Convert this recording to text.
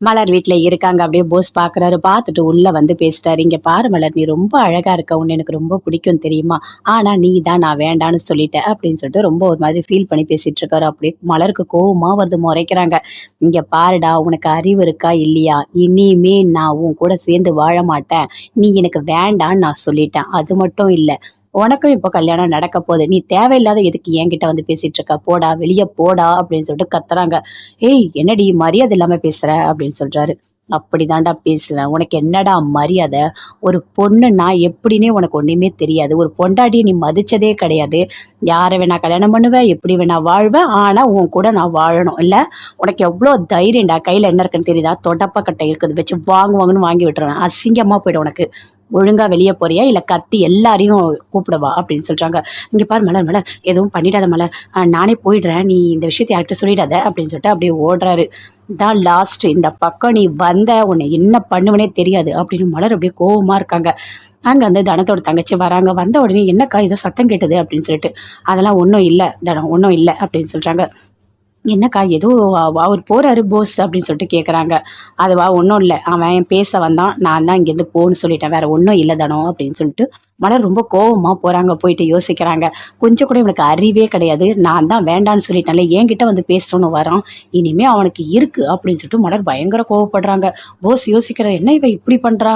மலர் வீட்ல இருக்காங்க. அப்படியே போஸ் பார்க்குறாரு. பார்த்துட்டு உள்ள வந்து பேசிட்டாரு. "இங்க பாரு மலர், நீ ரொம்ப அழகா இருக்க. உன்ன எனக்கு ரொம்ப பிடிக்கும் தெரியுமா? ஆனா நீ தான் நான் வேண்டான்னு சொல்லிட்ட." அப்படின்னு சொல்லிட்டு ரொம்ப ஒரு மாதிரி ஃபீல் பண்ணி பேசிட்டு இருக்காரு. அப்படியே மலருக்கு கோவமா வருது. முறைக்கிறாங்க. "இங்க பாருடா, உனக்கு அறிவு இருக்கா இல்லையா? இனிமே நான் உன் கூட சேர்ந்து வாழ மாட்டேன். நீ எனக்கு வேண்டான்னு நான் சொல்லிட்டேன். அது மட்டும் இல்ல. உனக்கும் இப்போ கல்யாணம் நடக்க போகுது. நீ தேவையில்லாத எதுக்கு என்கிட்ட வந்து பேசிட்டு இருக்க? போடா, வெளிய போடா" அப்படின்னு சொல்லிட்டு கத்துறாங்க. "ஏய் என்னடி மரியாதை இல்லாம பேசுற?" அப்படின்னு சொல்றாரு. "அப்படிதான்டா பேசுவேன். உனக்கு என்னடா மரியாதை? ஒரு பொண்ணுன்னா எப்படின்னே உனக்கு ஒண்ணுமே தெரியாது. ஒரு பொண்டாட்டிய நீ மதிச்சதே கிடையாது. யார வேணா கல்யாணம் பண்ணுவ, எப்படி வேணா வாழ்வ. ஆனா உன் கூட நான் வாழணும் இல்ல? உனக்கு எவ்ளோ தைரியம்டா? கையில என்ன இருக்குன்னு தெரியுதா? தொடப்பக்கட்டை இருக்குது. வச்சு வாங்கு வாங்குன்னு வாங்கி விட்டுருவேன். அசிங்கமா போயிடும் உனக்கு. ஒழுங்கா வெளிய போறியா? இல்ல கத்தி எல்லாரையும் கூப்பிடவா?" அப்படின்னு சொல்றாங்க. "இங்க பாரு மலர், மலர் எதுவும் பண்ணிடாத மலர். நானே போயிடுறேன். நீ இந்த விஷயத்த யார்கிட்டயும் சொல்லிடாத" அப்படின்னு சொல்லிட்டு அப்படியே ஓடுறாரு. "இதான் லாஸ்ட். இந்த பக்கம் நீ வந்த உன்னை என்ன பண்ணுவேனே தெரியாது" அப்படின்னு மலர் அப்படியே கோவமா இருக்காங்க. அங்க வந்து தனத்தோட தங்கச்சி வராங்க. வந்த உடனே, "என்னக்கா ஏதோ சத்தம் கேட்டது?" அப்படின்னு சொல்லிட்டு. "அதெல்லாம் ஒண்ணும் இல்ல தனம், ஒண்ணும் இல்ல" அப்படின்னு சொல்றாங்க. "என்னக்கா ஏதோ அவரு போறாரு போஸ்" அப்படின்னு சொல்லிட்டு கேட்குறாங்க. "அதுவா ஒண்ணும் இல்ல. அவன் பேச வந்தான். நான் தான் இங்கேருந்து போன்னு சொல்லிட்டேன். வேற ஒண்ணும் இல்ல தனம்" அப்படின்னு சொல்லிட்டு மலர் ரொம்ப கோவமா போறாங்க. போயிட்டு யோசிக்கிறாங்க. கொஞ்சம் கூட இவனுக்கு அறிவே கிடையாது. நான் தான் வேண்டான்னு சொல்லிட்டேன்ல. என்கிட்ட வந்து பேசணும்னு வரான். இனிமே அவனுக்கு இருக்கு அப்படின்னு சொல்லிட்டு மலர் பயங்கர கோவப்படுறாங்க. போஸ் யோசிக்கிறார். என்ன இவ இப்படி பண்றா?